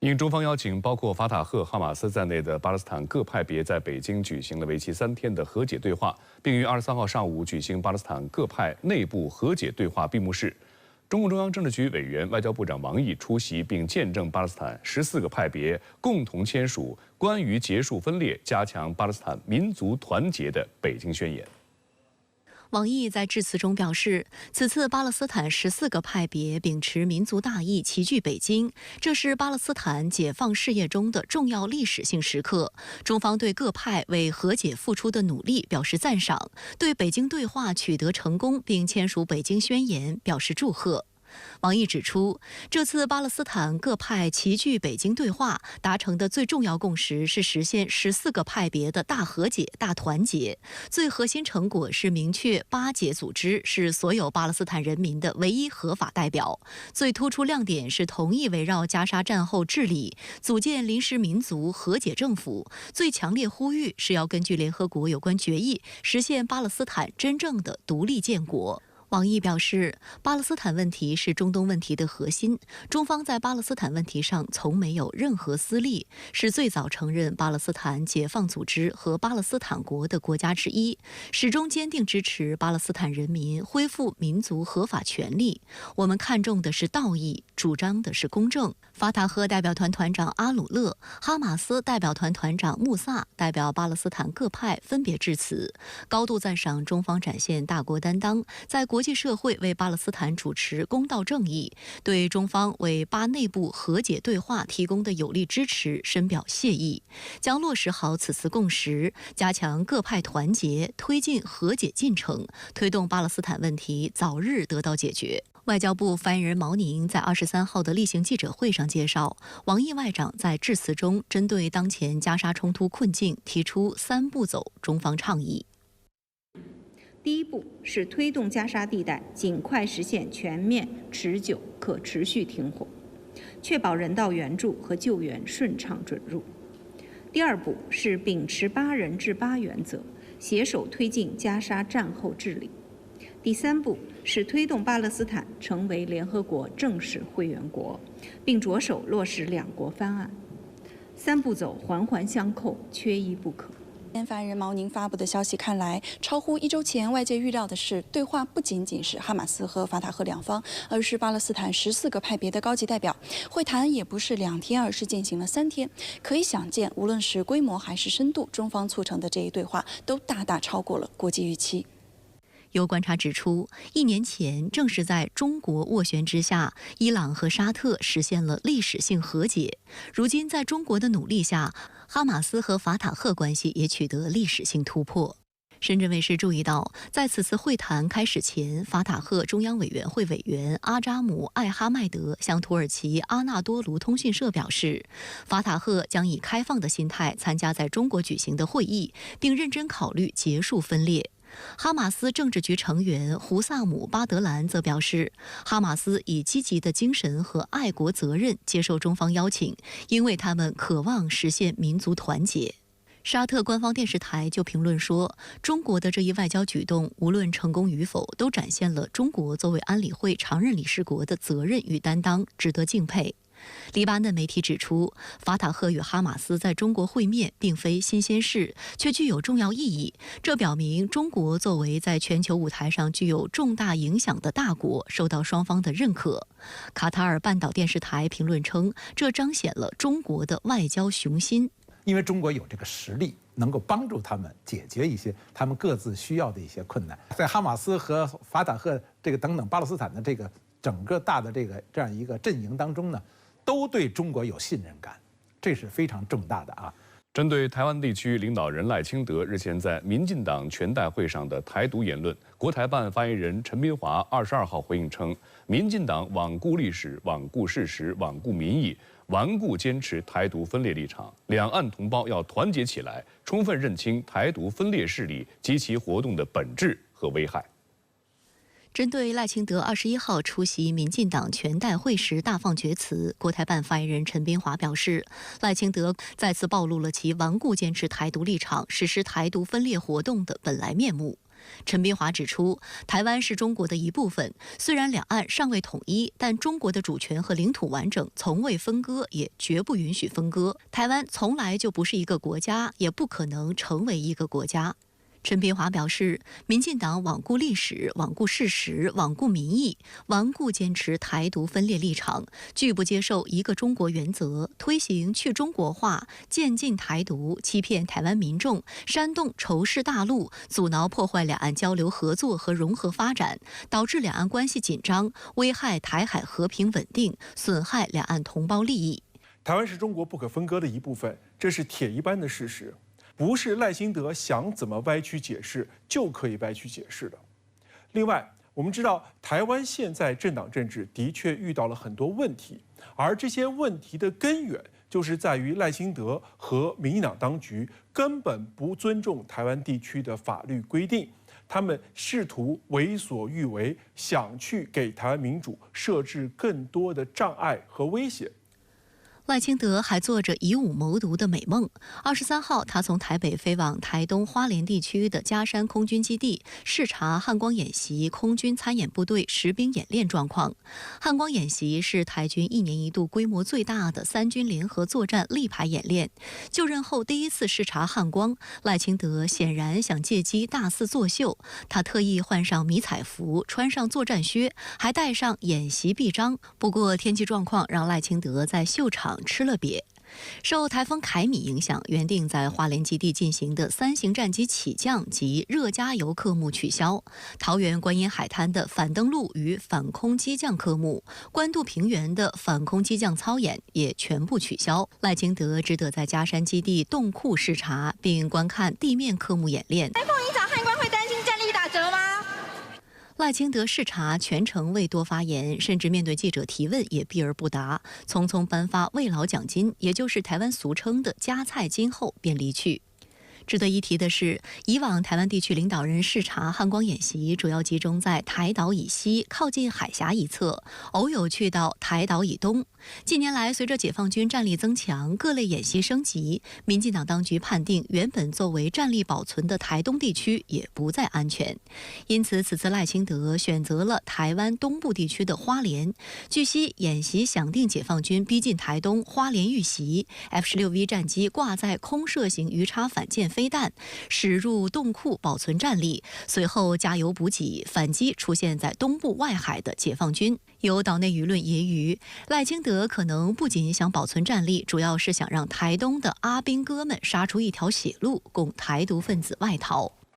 应中方邀请，包括法塔赫、哈马斯在内的巴勒斯坦各派别在北京举行了为期3天的和解对话，并于23号上午举行巴勒斯坦各派内部和解对话闭幕式。中共中央政治局委员、外交部长王毅出席并见证巴勒斯坦14个派别共同签署关于结束分裂、加强巴勒斯坦民族团结的北京宣言。王毅在致辞中表示，此次巴勒斯坦14个派别秉持民族大义齐聚北京，这是巴勒斯坦解放事业中的重要历史性时刻。中方对各派为和解付出的努力表示赞赏，对北京对话取得成功并签署北京宣言表示祝贺。王毅指出，这次巴勒斯坦各派齐聚北京对话，达成的最重要共识是实现14个派别的大和解、大团结。最核心成果是明确巴解组织是所有巴勒斯坦人民的唯一合法代表。最突出亮点是同意围绕加沙战后治理，组建临时民族和解政府。最强烈呼吁是要根据联合国有关决议，实现巴勒斯坦真正的独立建国。王毅表示，巴勒斯坦问题是中东问题的核心，中方在巴勒斯坦问题上从没有任何私利，是最早承认巴勒斯坦解放组织和巴勒斯坦国的国家之一，始终坚定支持巴勒斯坦人民恢复民族合法权利。我们看重的是道义，主张的是公正。法塔赫代表团团长阿鲁勒、哈马斯代表团团长穆萨代表巴勒斯坦各派分别致辞，高度赞赏中方展现大国担当，在国际社会为巴勒斯坦主持公道正义，对中方为巴内部和解对话提供的有力支持深表谢意，将落实好此次共识，加强各派团结，推进和解进程，推动巴勒斯坦问题早日得到解决。外交部发言人毛宁在23号的例行记者会上介绍，王毅外长在致辞中针对当前加沙冲突困境提出3步走中方倡议。第一步是推动加沙地带尽快实现全面、持久、可持续停火，确保人道援助和救援顺畅准入。第二步是秉持8人治8原则，携手推进加沙战后治理。第三步是推动巴勒斯坦成为联合国正式会员国，并着手落实2国方案。3步走环环相扣，缺一不可。发言人毛宁发布的消息看来，超乎1周前外界预料的是，对话不仅仅是哈马斯和法塔赫两方，而是巴勒斯坦14个派别的高级代表。会谈也不是2天，而是进行了3天。可以想见，无论是规模还是深度，中方促成的这一对话都大大超过了国际预期。有观察指出，1年前正是在中国斡旋之下，伊朗和沙特实现了历史性和解。如今在中国的努力下，哈马斯和法塔赫关系也取得历史性突破。深圳卫视注意到，在此次会谈开始前，法塔赫中央委员会委员阿扎姆·艾哈迈德向土耳其阿纳多卢通讯社表示，法塔赫将以开放的心态参加在中国举行的会议，并认真考虑结束分裂。哈马斯政治局成员胡萨姆·巴德兰则表示，哈马斯以积极的精神和爱国责任接受中方邀请，因为他们渴望实现民族团结。沙特官方电视台就评论说，中国的这一外交举动无论成功与否，都展现了中国作为安理会常任理事国的责任与担当，值得敬佩。黎巴嫩媒体指出，法塔赫与哈马斯在中国会面并非新鲜事，却具有重要意义。这表明中国作为在全球舞台上具有重大影响的大国，受到双方的认可。卡塔尔半岛电视台评论称，这彰显了中国的外交雄心。因为中国有这个实力，能够帮助他们解决一些他们各自需要的一些困难。在哈马斯和法塔赫这个等等巴勒斯坦的这个整个大的这样一个阵营当中呢，都对中国有信任感，这是非常重大的啊。针对台湾地区领导人赖清德日前在民进党全代会上的台独言论，国台办发言人陈斌华22号回应称，民进党罔顾历史、罔顾事实、罔顾民意，顽固坚持台独分裂立场，两岸同胞要团结起来，充分认清台独分裂势力及其活动的本质和危害。针对赖清德21号出席民进党全代会时大放厥词，国台办发言人陈斌华表示，赖清德再次暴露了其顽固坚持台独立场、实施台独分裂活动的本来面目。陈斌华指出，台湾是中国的一部分，虽然两岸尚未统一，但中国的主权和领土完整从未分割，也绝不允许分割。台湾从来就不是一个国家，也不可能成为一个国家。陈斌华表示，民进党罔顾历史、罔顾事实、罔顾民意，顽固坚持台独分裂立场，拒不接受一个中国原则，推行去中国化，渐进台独，欺骗台湾民众，煽动仇视大陆，阻挠破坏两岸交流合作和融合发展，导致两岸关系紧张，危害台海和平稳定，损害两岸同胞利益。台湾是中国不可分割的一部分，这是铁一般的事实。不是赖清德想怎么歪曲解释就可以歪曲解释的。另外，我们知道台湾现在政党政治的确遇到了很多问题，而这些问题的根源就是在于赖清德和民进党当局根本不尊重台湾地区的法律规定，他们试图为所欲为，想去给台湾民主设置更多的障碍和威胁。赖清德还做着以武谋独的美梦。23号，他从台北飞往台东花莲地区的嘉山空军基地，视察汉光演习空军参演部队实兵演练状况。汉光演习是台军1年1度规模最大的3军联合作战力排演练。就任后第一次视察汉光，赖清德显然想借机大肆作秀。他特意换上迷彩服，穿上作战靴，还带上演习臂章。不过天气状况让赖清德在秀场吃了瘪。受台风凯米影响，原定在花莲基地进行的3型战机起降及热加油科目取消，桃园观音海滩的反登陆与反空机降科目，关渡平原的反空机降操演也全部取消。赖清德只得在嘉山基地洞库视察，并观看地面科目演练。台风影响汉光会担心战力打折吗？赖清德视察全程未多发言，甚至面对记者提问也避而不答，匆匆颁发慰劳奖金，也就是台湾俗称的加菜金后便离去。值得一提的是，以往台湾地区领导人视察汉光演习主要集中在台岛以西靠近海峡一侧，偶有去到台岛以东。近年来，随着解放军战力增强，各类演习升级，民进党当局判定原本作为战力保存的台东地区也不再安全，因此此次赖清德选择了台湾东部地区的花莲。据悉，演习响定解放军逼近台东花莲遇袭 ，F-16V 战机挂载空射型鱼叉反舰飞弹驶入洞库保存战力，随后加油补给，反击出现在东部外海的解放军。有岛内舆论揶揄，赖清德可能不仅想保存战力，主要是想让台东的阿兵哥们杀出一条血路，供台独分子外逃。